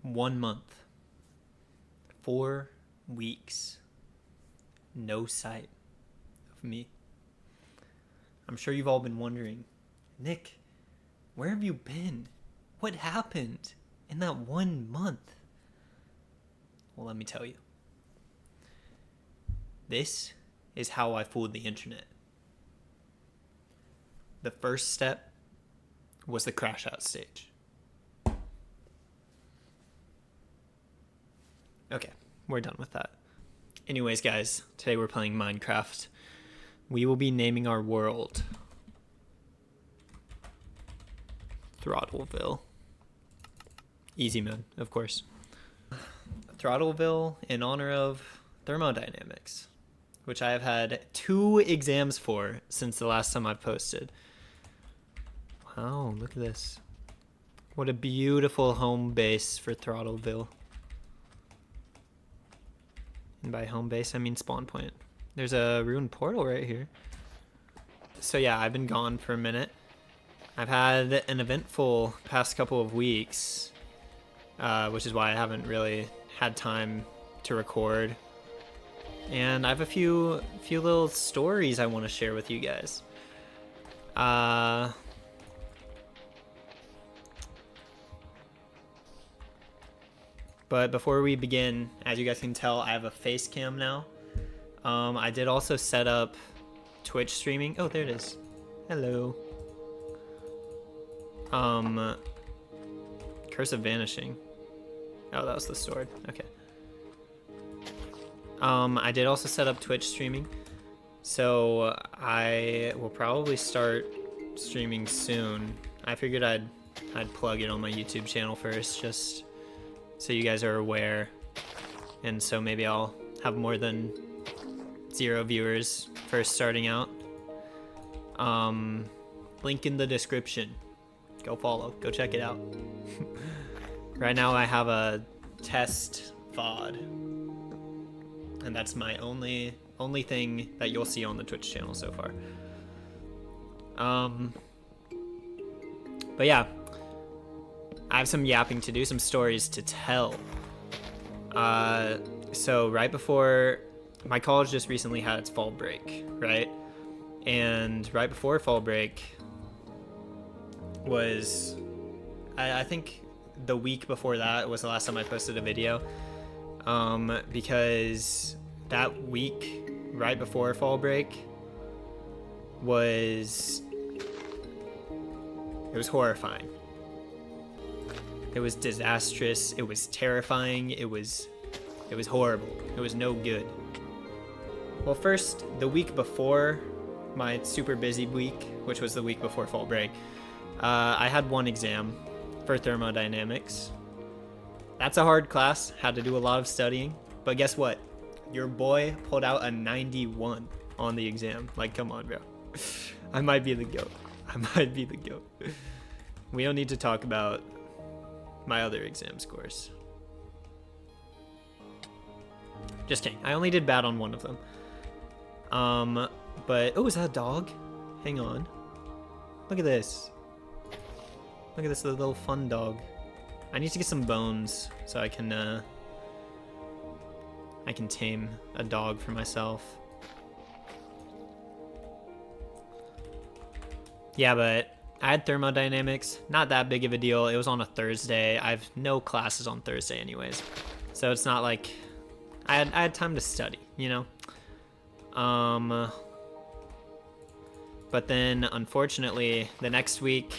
1 month, 4 weeks, no sight of me. I'm sure you've all been wondering, Nick, where have you been? What happened in that 1 month? Well, let me tell you. This is how I fooled the internet. The first step was the crash out stage. Okay, we're done with that. Anyways, guys, today we're playing Minecraft. We will be naming our world Throttleville. Easy mode, of course. Throttleville in honor of thermodynamics, which I have had 2 exams for since the last time I've posted. Wow, look at this. What a beautiful home base for Throttleville. And by home base, I mean spawn point. There's a ruined portal right here. So yeah, I've been gone for a minute. I've had an eventful past couple of weeks, which is why I haven't really had time to record. And I have a few little stories I want to share with you guys. But before we begin, as you guys can tell, I have a face cam now. I did also set up Twitch streaming. Oh, there it is. Hello. Curse of Vanishing. Oh, that was the sword. Okay. I did also set up Twitch streaming. So I will probably start streaming soon. I figured I'd plug it on my YouTube channel first, just so you guys are aware, and so maybe I'll have more than 0 viewers first starting out. Link in the description. Go follow, go check it out. Right now I have a test VOD, and that's my only thing that you'll see on the Twitch channel so far. But yeah, I have some yapping to do, some stories to tell. So right before, my college just recently had its fall break, right? And right before fall break was, I think the week before that was the last time I posted a video. Because that week right before fall break it was horrifying. It was disastrous. It was terrifying. It was horrible. It was no good. Well, first, the week before my super busy week, which was the week before fall break, I had 1 exam for thermodynamics. That's a hard class. Had to do a lot of studying. But guess what? Your boy pulled out a 91 on the exam. Like, come on, bro. I might be the GOAT. We don't need to talk about my other exam scores. Just kidding. I only did bad on 1 of them. But, oh, is that a dog? Hang on. Look at this. Look at this little fun dog. I need to get some bones so I can tame a dog for myself. Yeah, but I had thermodynamics, not that big of a deal. It was on a Thursday. I have no classes on Thursday anyways. So it's not like I had time to study, you know? But then unfortunately the next week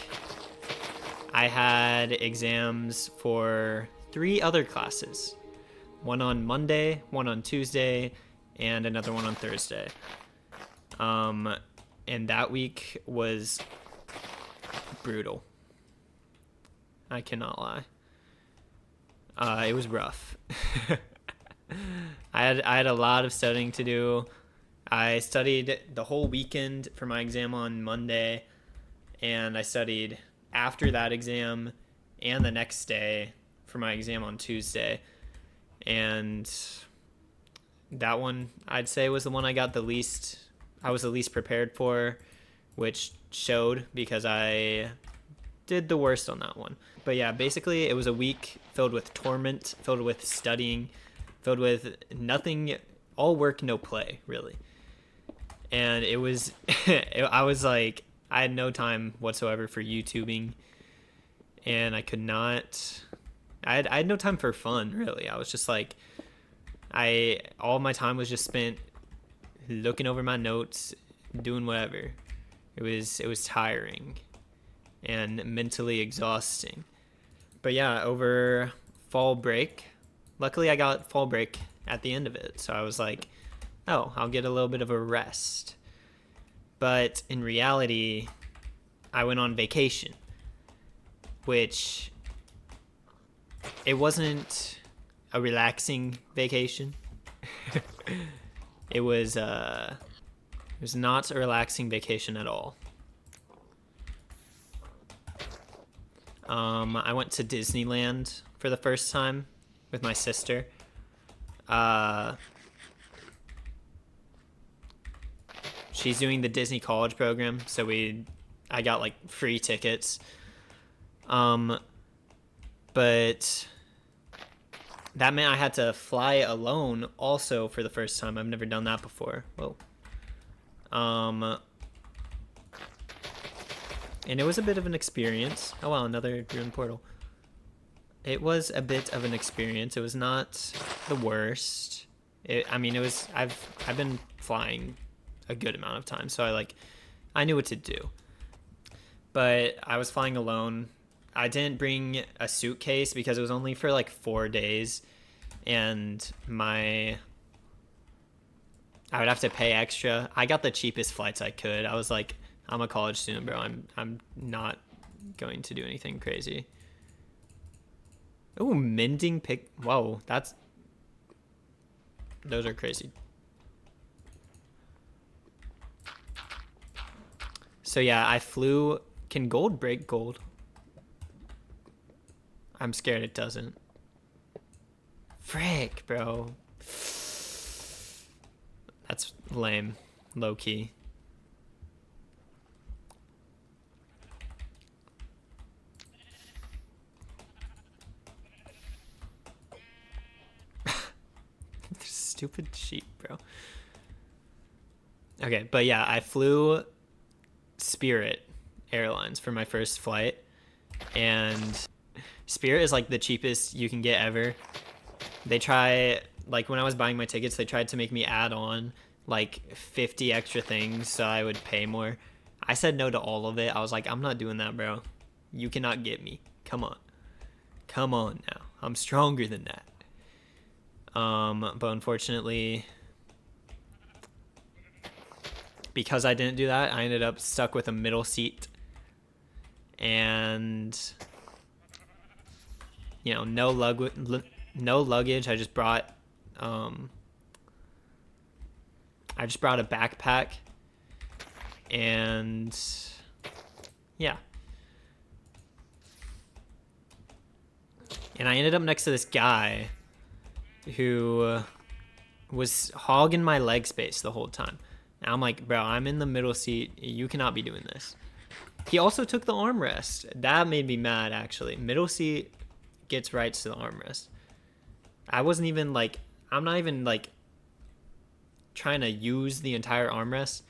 I had exams for 3 other classes. 1 on Monday, 1 on Tuesday, and another 1 on Thursday. And that week was brutal. I cannot lie. It was rough. I had a lot of studying to do. I studied the whole weekend for my exam on Monday, and I studied after that exam and the next day for my exam on Tuesday. And that one, I'd say, was the one I was the least prepared for, which showed because I did the worst on that one. But yeah, basically it was a week filled with torment, filled with studying, filled with nothing, all work, no play, really. And it was, I was like, I had no time whatsoever for YouTubing, and I could not, I had no time for fun, really. I was just like, all my time was just spent looking over my notes, doing whatever. It was tiring and mentally exhausting. But yeah, over fall break, luckily I got fall break at the end of it. So I was like, oh, I'll get a little bit of a rest. But in reality, I went on vacation, which it wasn't a relaxing vacation. It was not a relaxing vacation at all. I went to Disneyland for the first time with my sister. She's doing the Disney College program, so I got like free tickets. But that meant I had to fly alone also for the first time. I've never done that before. Whoa. And it was a bit of an experience. Oh wow, another ruined portal. It was a bit of an experience. It was not the worst. I've been flying a good amount of time, so I knew what to do. But I was flying alone. I didn't bring a suitcase because it was only for like 4 days, and I would have to pay extra. I got the cheapest flights I could. I was like, I'm a college student, bro. I'm not going to do anything crazy. Oh, mending pick. Whoa, those are crazy. So yeah, I flew. Can gold break gold? I'm scared it doesn't. Frick, bro. That's lame. Low key. Stupid sheep, bro. Okay, but yeah, I flew Spirit Airlines for my first flight, and Spirit is like the cheapest you can get ever. They try, like when I was buying my tickets, they tried to make me add on like 50 extra things so I would pay more. I said no to all of it. I was like, I'm not doing that, bro. You cannot get me. Come on. Come on now. I'm stronger than that. But unfortunately, because I didn't do that, I ended up stuck with a middle seat, and you know, no luggage. I just brought a backpack, and yeah. And I ended up next to this guy who was hogging my leg space the whole time. And I'm like, bro, I'm in the middle seat. You cannot be doing this. He also took the armrest. That made me mad, actually. Middle seat gets rights to the armrest. I'm not even like trying to use the entire armrest.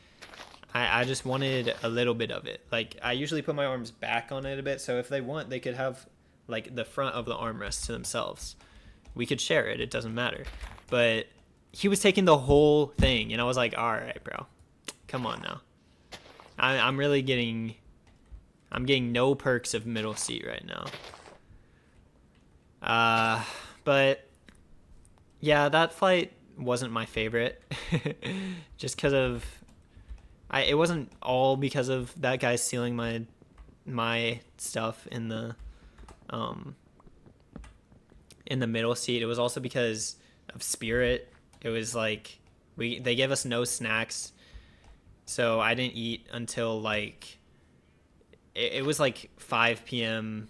I just wanted a little bit of it. Like, I usually put my arms back on it a bit, so if they want, they could have like the front of the armrest to themselves. We could share it. It doesn't matter. But he was taking the whole thing, and I was like, all right, bro, come on now. I'm getting no perks of middle seat right now. But yeah, that flight wasn't my favorite. Just because of, it wasn't all because of that guy stealing my stuff in the middle seat. It was also because of Spirit. It was like they gave us no snacks, so I didn't eat until like it was like 5 p.m.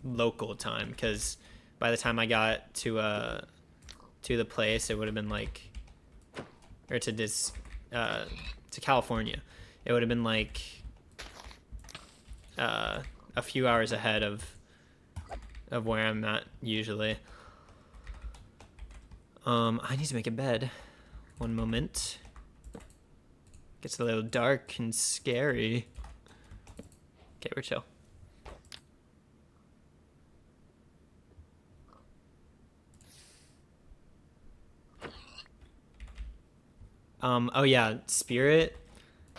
local time, because by the time I got to the place, it would have been like, or to California, it would have been like a few hours ahead of where I'm at usually. I need to make a bed. One moment. Gets a little dark and scary. Okay, we're chill. Oh yeah, Spirit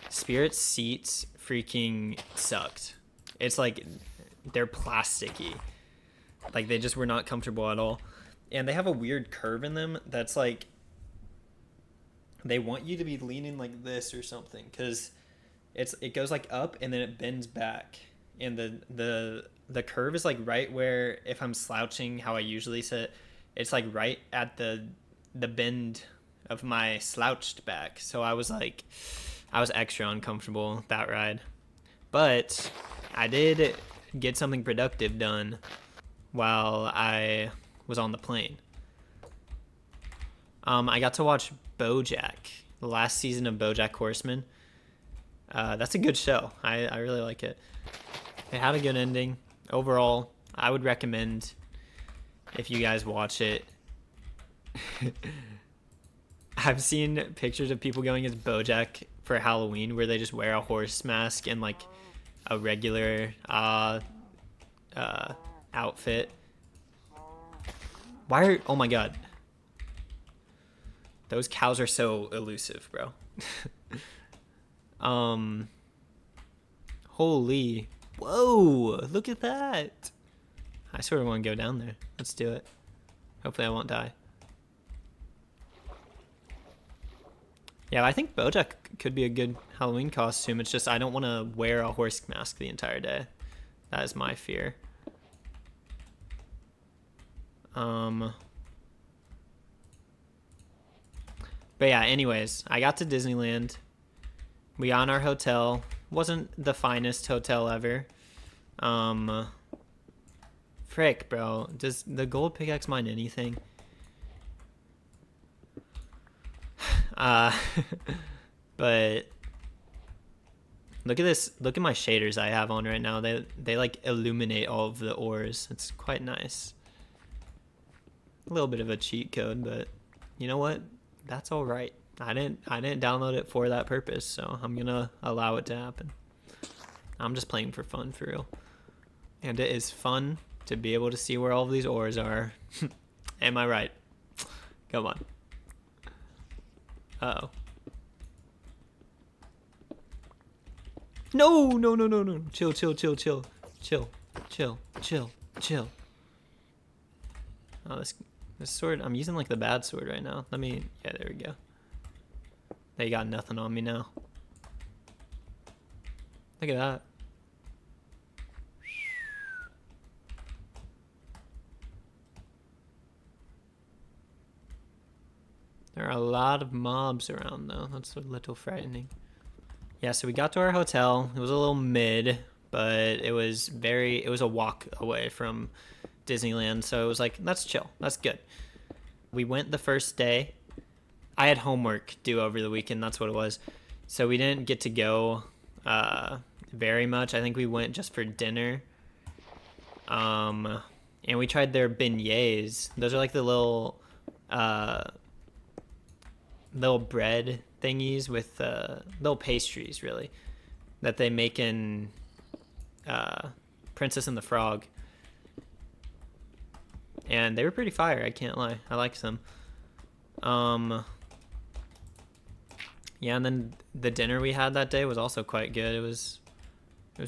seats freaking sucked. It's like they're plasticky. Like they just were not comfortable at all. And they have a weird curve in them that's like they want you to be leaning like this or something, cuz it goes like up and then it bends back. And the curve is like right where, if I'm slouching how I usually sit, it's like right at the bend of my slouched back. So I was extra uncomfortable that ride. But I did get something productive done while I was on the plane. I got to watch BoJack, the last season of BoJack Horseman. That's a good show. I really like it. It had a good ending. Overall, I would recommend if you guys watch it. I've seen pictures of people going as BoJack for Halloween where they just wear a horse mask and like a regular outfit. Oh my god. Those cows are so elusive, bro. Holy. Whoa, look at that. I sort of want to go down there. Let's do it. Hopefully I won't die. Yeah, I think BoJack could be a good Halloween costume. It's just I don't want to wear a horse mask the entire day. That is my fear. But yeah, anyways, I got to Disneyland. We got in our hotel. Wasn't the finest hotel ever. Frick, bro. Does the gold pickaxe mine anything? But look at this. Look at my shaders I have on right now. They like illuminate all of the ores. It's quite nice. A little bit of a cheat code, but you know what? That's all right. I didn't download it for that purpose, so I'm gonna allow it to happen. I'm just playing for fun, for real. And it is fun to be able to see where all of these ores are. Am I right? Come on. Uh-oh. No. Chill. Oh, this sword, I'm using like the bad sword right now. Yeah, there we go. They got nothing on me now. Look at that. There are a lot of mobs around though. That's a little frightening. Yeah, so we got to our hotel. It was a little mid, but it was a walk away from Disneyland, so it was like, that's chill. That's good. We went the first day. I had homework due over the weekend, that's what it was. So we didn't get to go very much. I think we went just for dinner. And we tried their beignets. Those are like the little bread thingies with little pastries, really, that they make in Princess and the Frog. And they were pretty fire, I can't lie. I liked them. Yeah, and then the dinner we had that day was also quite good. It was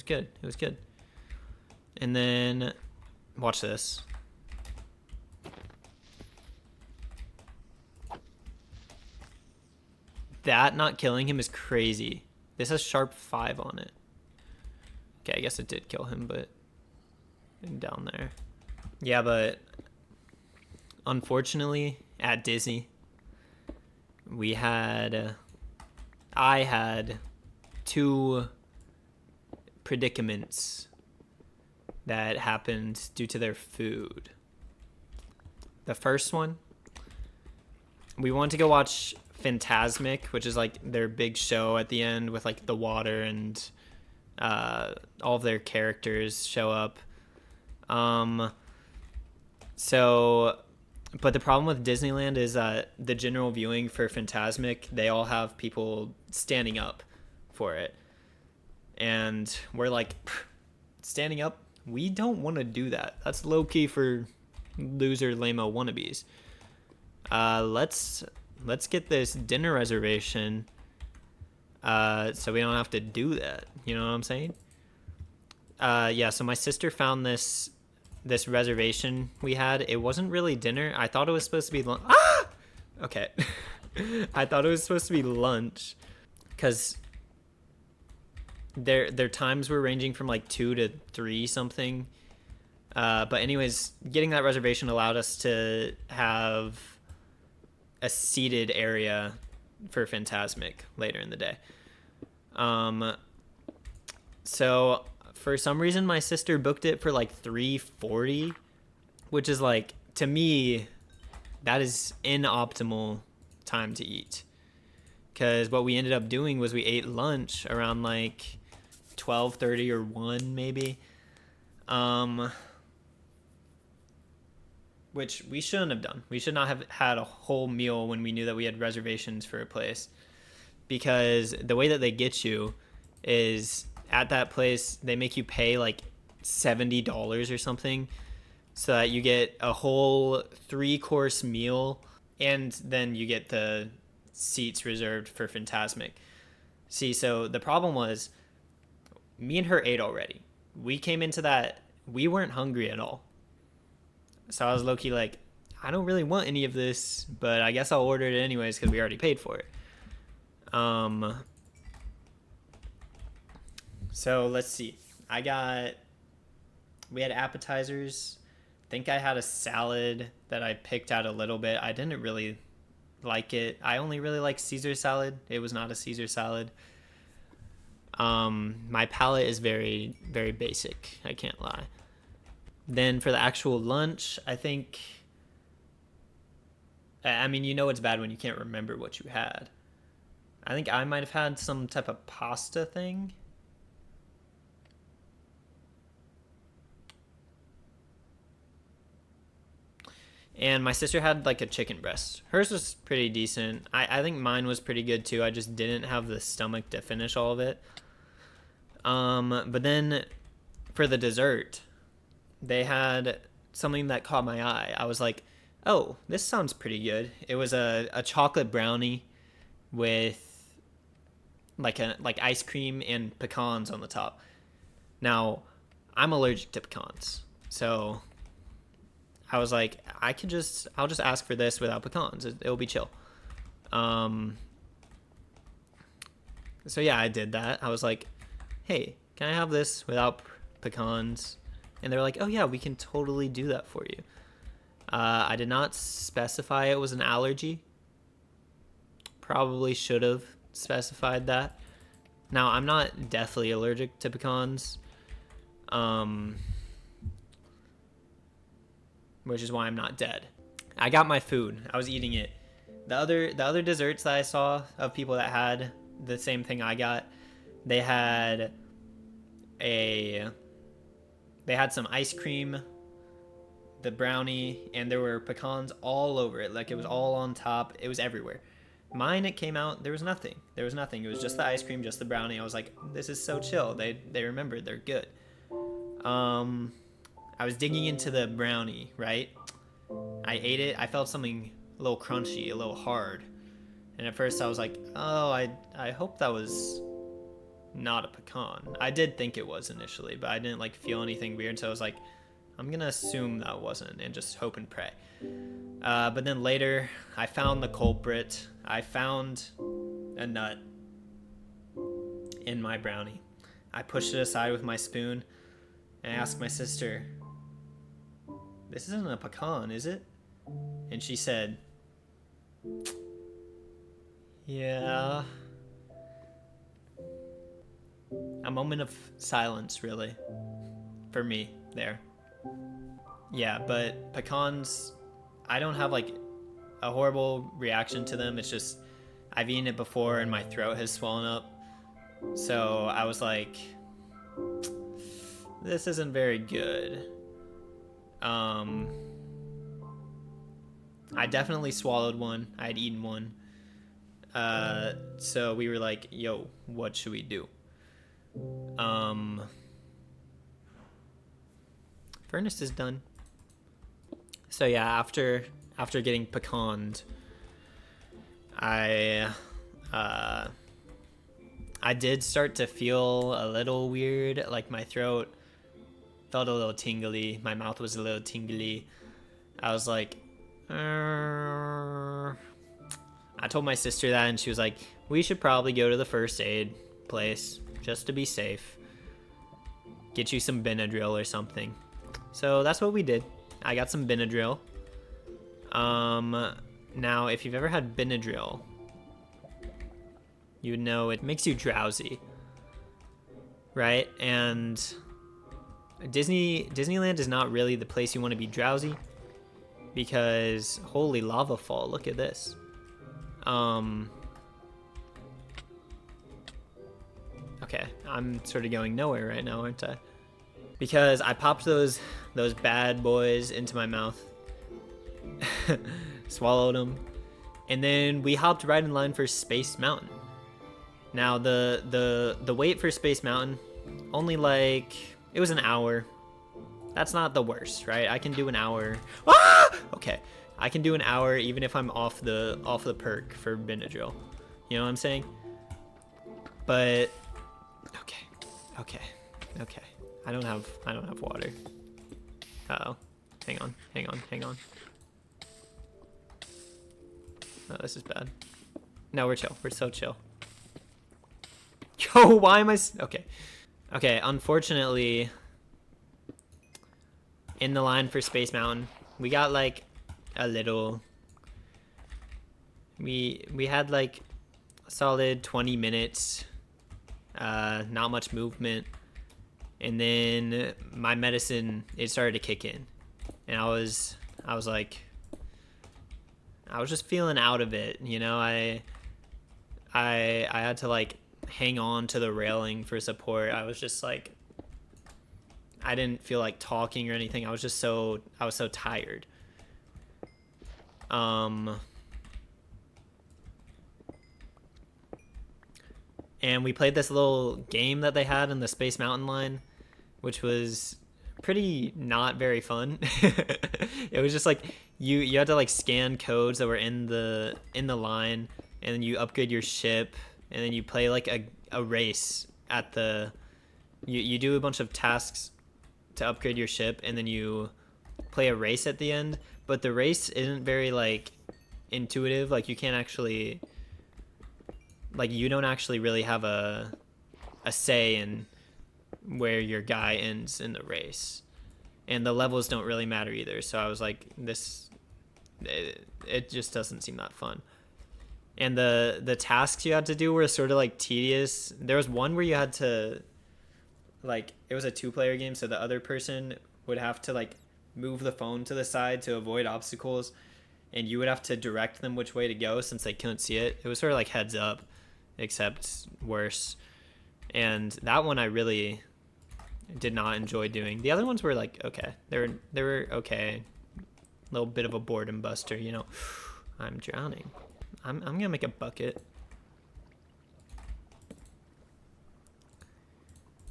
good. It was good. And then watch this. That not killing him is crazy. This has sharp 5 on it. Okay, I guess it did kill him, but down there. Yeah, but unfortunately at Disney, I had 2 predicaments that happened due to their food. The first one, we wanted to go watch Fantasmic, which is like their big show at the end with like the water and All of their characters show up. So, but the problem with Disneyland is that the general viewing for Fantasmic, they all have people standing up for it. And we're like, standing up? We don't want to do that. That's low key for loser lame-o wannabes. Let's get this dinner reservation so we don't have to do that. You know what I'm saying? Yeah, so my sister found this reservation we had. It wasn't really dinner. I thought it was supposed to be lunch. Ah! Okay. I thought it was supposed to be lunch because their times were ranging from like 2 to 3 something. But anyways, getting that reservation allowed us to have a seated area for Fantasmic later in the day. So for some reason my sister booked it for like 3:40, which is like, to me, that is inoptimal time to eat. Because what we ended up doing was we ate lunch around like 12:30 or 1 maybe. Which we shouldn't have done. We should not have had a whole meal when we knew that we had reservations for a place. Because the way that they get you is, at that place, they make you pay like $70 or something so that you get a whole 3-course meal, and then you get the seats reserved for Fantasmic. See, so the problem was, me and her ate already. We came into that, we weren't hungry at all. So I was low-key like, I don't really want any of this, but I guess I'll order it anyways because we already paid for it. So let's see. We had appetizers. I think I had a salad that I picked out a little bit. I didn't really like it. I only really like Caesar salad. It was not a Caesar salad. My palate is very, very basic. I can't lie. Then for the actual lunch, I think, I mean, you know it's bad when you can't remember what you had. I think I might have had some type of pasta thing. And my sister had like a chicken breast. Hers was pretty decent. I think mine was pretty good too. I just didn't have the stomach to finish all of it. But then for the dessert, they had something that caught my eye. I was like, oh, this sounds pretty good. It was a chocolate brownie with like ice cream and pecans on the top. Now, I'm allergic to pecans, so I was like, I'll just ask for this without pecans. It'll be chill. So yeah, I did that. I was like, hey, can I have this without pecans? And they're like, oh yeah, we can totally do that for you. I did not specify it was an allergy. Probably should have specified that. Now, I'm not deathly allergic to pecans. Which is why I'm not dead. I got my food. I was eating it. The other desserts that I saw of people that had the same thing I got, they had some ice cream, the brownie, and there were pecans all over it. Like, it was all on top. It was everywhere. Mine, it came out, there was nothing. It was just the ice cream, just the brownie. I was like, this is so chill. They remembered. They're good. I was digging into the brownie, right? I ate it. I felt something a little crunchy, a little hard. And at first I was like, oh, I hope that was not a pecan. I did think it was initially, but I didn't like feel anything weird. So I was like, I'm going to assume that wasn't and just hope and pray. But then later I found the culprit. I found a nut in my brownie. I pushed it aside with my spoon and I asked my sister, this isn't a pecan, is it? And she said, yeah. A moment of silence, really, for me there. Yeah, but pecans, I don't have like a horrible reaction to them. It's just I've eaten it before and my throat has swollen up. So I was like, This isn't very good. I definitely swallowed one. I had eaten one. So we were like, yo, what should we do? Furnace is done. So yeah, after getting pecaned, I did start to feel a little weird, like my throat felt a little tingly, my mouth was a little tingly. I was like, I told my sister that, and she was like, we should probably go to the first aid place just to be safe. Get you some Benadryl or something. So that's what we did. I got some Benadryl. Now, if you've ever had Benadryl, you know it makes you drowsy, right? And Disneyland is not really the place you want to be drowsy, because holy lava fall, look at this. Okay, I'm sort of going nowhere right now, aren't I? Because I popped those bad boys into my mouth, swallowed them, and then we hopped right in line for Space Mountain. Now the wait for Space Mountain, only like, it was an hour. That's not the worst, right? I can do an hour. Ah! Okay, I can do an hour even if I'm off the perk for Benadryl. You know what I'm saying? But okay. I don't have water. Uh-oh. Hang on. Oh, this is bad. No, we're chill. We're so chill. Yo, why am I... Okay, unfortunately, in the line for Space Mountain, we got like a little... We had like a solid 20 minutes, not much movement, and then my medicine, it started to kick in, and I was just feeling out of it, you know. I had to like hang on to the railing for support. I was just like, I didn't feel like talking or anything. I was so tired. And we played this little game that they had in the Space Mountain line, which was pretty not very fun. It was just like you had to like scan codes that were in the line, and then you upgrade your ship, and then you play like a race at the you do a bunch of tasks to upgrade your ship, and then you play a race at the end. But the race isn't very like intuitive. Like you can't actually, like, you don't actually really have a say in where your guy ends in the race, and the levels don't really matter either. So I was like, it just doesn't seem that fun. And the tasks you had to do were sort of like tedious. There was one where you had to, like, it was a 2-player game, so the other person would have to like move the phone to the side to avoid obstacles, and you would have to direct them which way to go since they couldn't see it. It was sort of like Heads Up, except worse. And that one I really did not enjoy doing. The other ones were like okay. They were okay. A little bit of a boredom buster, you know. I'm drowning. I'm gonna make a bucket.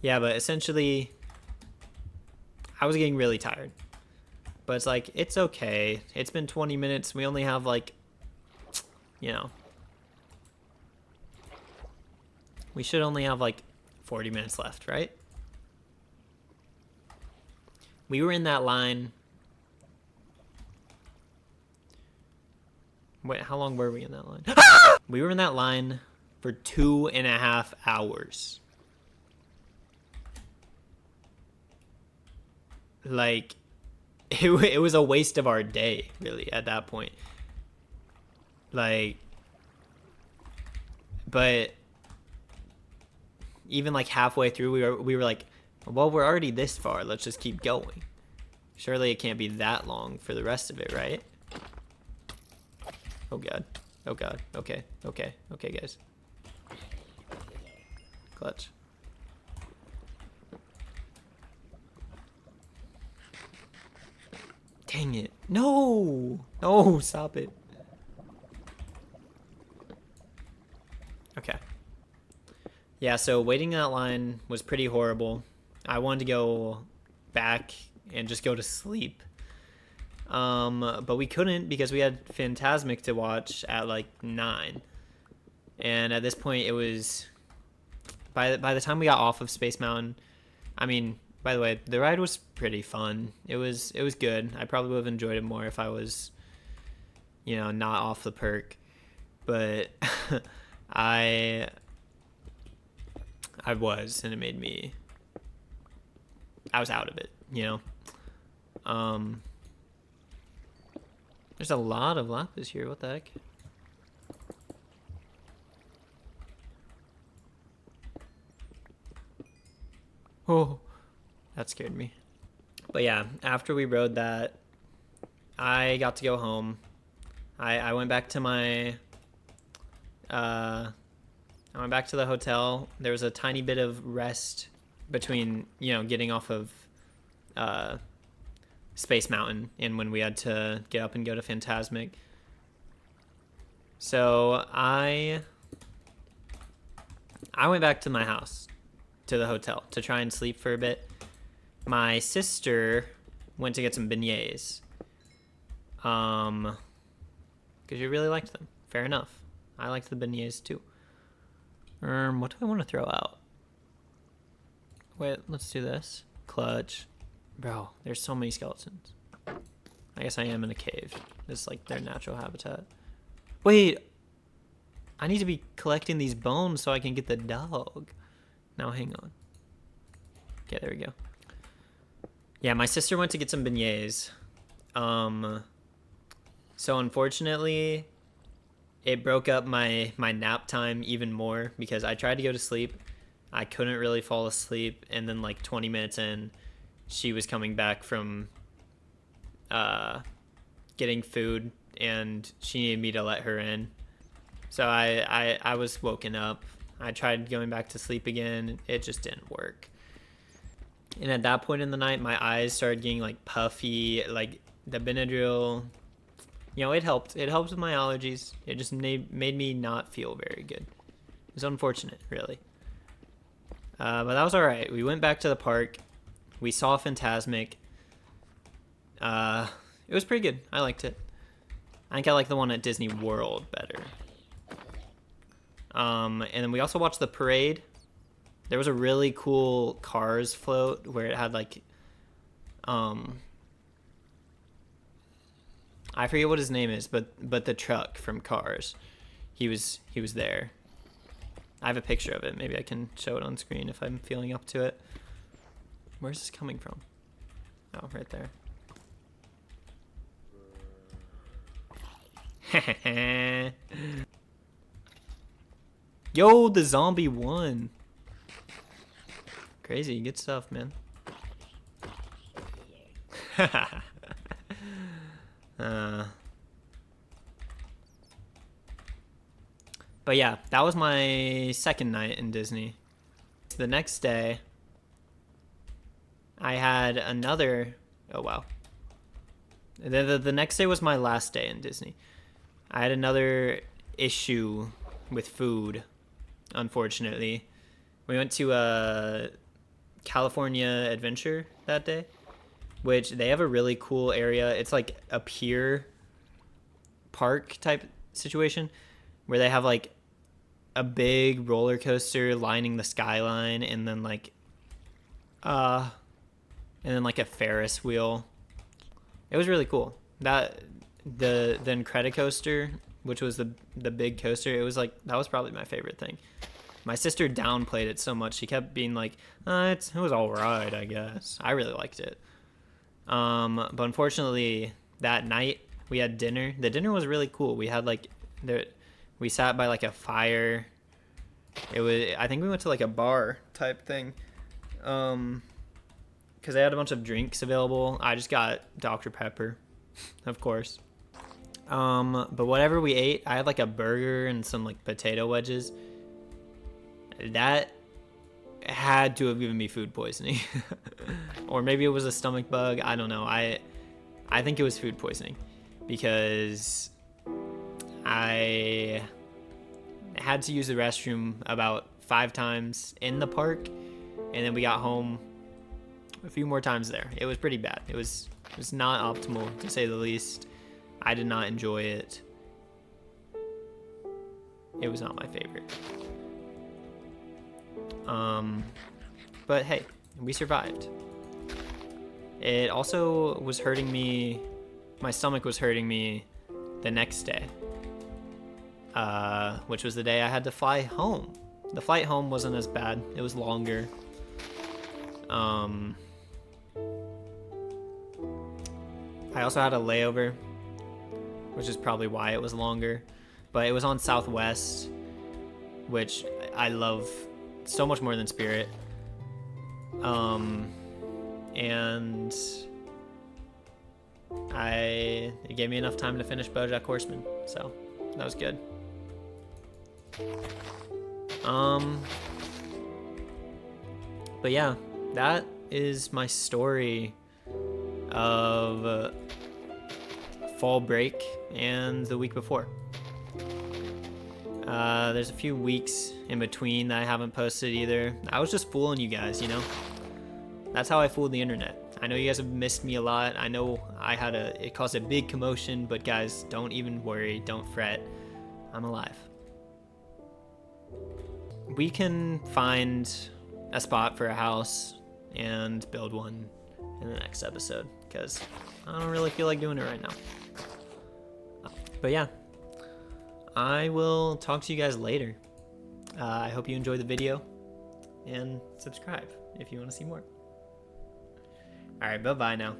Yeah, but essentially I was getting really tired. But it's like, it's okay. It's been 20 minutes. We only have like, you know, we should only have like 40 minutes left, right? We were in that line. Wait, how long were we in that line? We were in that line for 2.5 hours. Like, it was a waste of our day, really, at that point. Like, but even like halfway through, we were like, well, we're already this far. Let's just keep going. Surely it can't be that long for the rest of it, right? Oh god. Oh god. Okay, guys. Clutch. Dang it. No! No, stop it. Okay. Yeah, so waiting in that line was pretty horrible. I wanted to go back and just go to sleep. But we couldn't because we had Phantasmic to watch at like 9. And at this point it was by the time we got off of Space Mountain, I mean, by the way, the ride was pretty fun. It was good. I probably would have enjoyed it more if I was, not off the perk. But I was, and it made me. I was out of it, There's a lot of lapis here. What the heck? Oh, that scared me. But yeah, after we rode that, I got to go home. I went back to my. I went back to the hotel. There was a tiny bit of rest between, getting off of Space Mountain and when we had to get up and go to Phantasmic. So I went back to my house, to the hotel, to try and sleep for a bit. My sister went to get some beignets. Because you really liked them. Fair enough. I liked the beignets too. What do I want to throw out? Wait, let's do this. Clutch. Bro, there's so many skeletons. I guess I am in a cave. It's like their natural habitat. Wait! I need to be collecting these bones so I can get the dog. Now hang on. Okay, there we go. Yeah, my sister went to get some beignets. So unfortunately, it broke up my nap time even more because I tried to go to sleep. I couldn't really fall asleep, and then like 20 minutes in, she was coming back from getting food, and she needed me to let her in. So I was woken up. I tried going back to sleep again. It just didn't work. And at that point in the night, my eyes started getting like puffy. Like the Benadryl, it helped. It helped with my allergies. It just made me not feel very good. It was unfortunate, really. But that was all right. We went back to the park. We saw Phantasmic. It was pretty good. I liked it. I think I like the one at Disney World better. And then we also watched the parade. There was a really cool Cars float where it had like, I forget what his name is, but the truck from Cars, he was there. I have a picture of it. Maybe I can show it on screen if I'm feeling up to it. Where's this coming from? Oh, right there. Yo, the zombie won. Crazy, good stuff, man. But yeah, that was my second night in Disney. The next day, I had another. Oh wow. The next day was my last day in Disney. I had another issue with food, unfortunately. We went to a California Adventure that day, which they have a really cool area. It's like a pier park type situation where they have like a big roller coaster lining the skyline, and then like a Ferris wheel. It was really cool. That the Incredicoaster, which was the big coaster, it was like that was probably my favorite thing. My sister downplayed it so much. She kept being like, it was all right, I guess. I really liked it. But unfortunately, that night we had dinner. The dinner was really cool. We had we sat by like a fire. I think we went to like a bar type thing. Because they had a bunch of drinks available. I just got Dr. Pepper, of course. But whatever we ate, I had like a burger and some like potato wedges. That had to have given me food poisoning. Or maybe it was a stomach bug. I don't know. I I think it was food poisoning because I had to use the restroom about 5 times in the park, and then we got home a few more times there. It was pretty bad. It was not optimal, to say the least. I did not enjoy it. It was not my favorite. But hey, we survived. It also was hurting me. My stomach was hurting me the next day, which was the day I had to fly home. The flight home wasn't as bad. It was longer. I also had a layover, which is probably why it was longer. But it was on Southwest, which I love so much more than Spirit. And it gave me enough time to finish BoJack Horseman, so that was good. But yeah, that is my story of fall break and the week before. There's a few weeks in between that I haven't posted either. I was just fooling you guys, you know? That's how I fooled the internet. I know you guys have missed me a lot. I know it caused a big commotion, but guys, don't even worry, don't fret. I'm alive. We can find a spot for a house and build one in the next episode, because I don't really feel like doing it right now. But yeah, I will talk to you guys later. I hope you enjoyed the video, and subscribe if you want to see more. Alright, bye-bye now.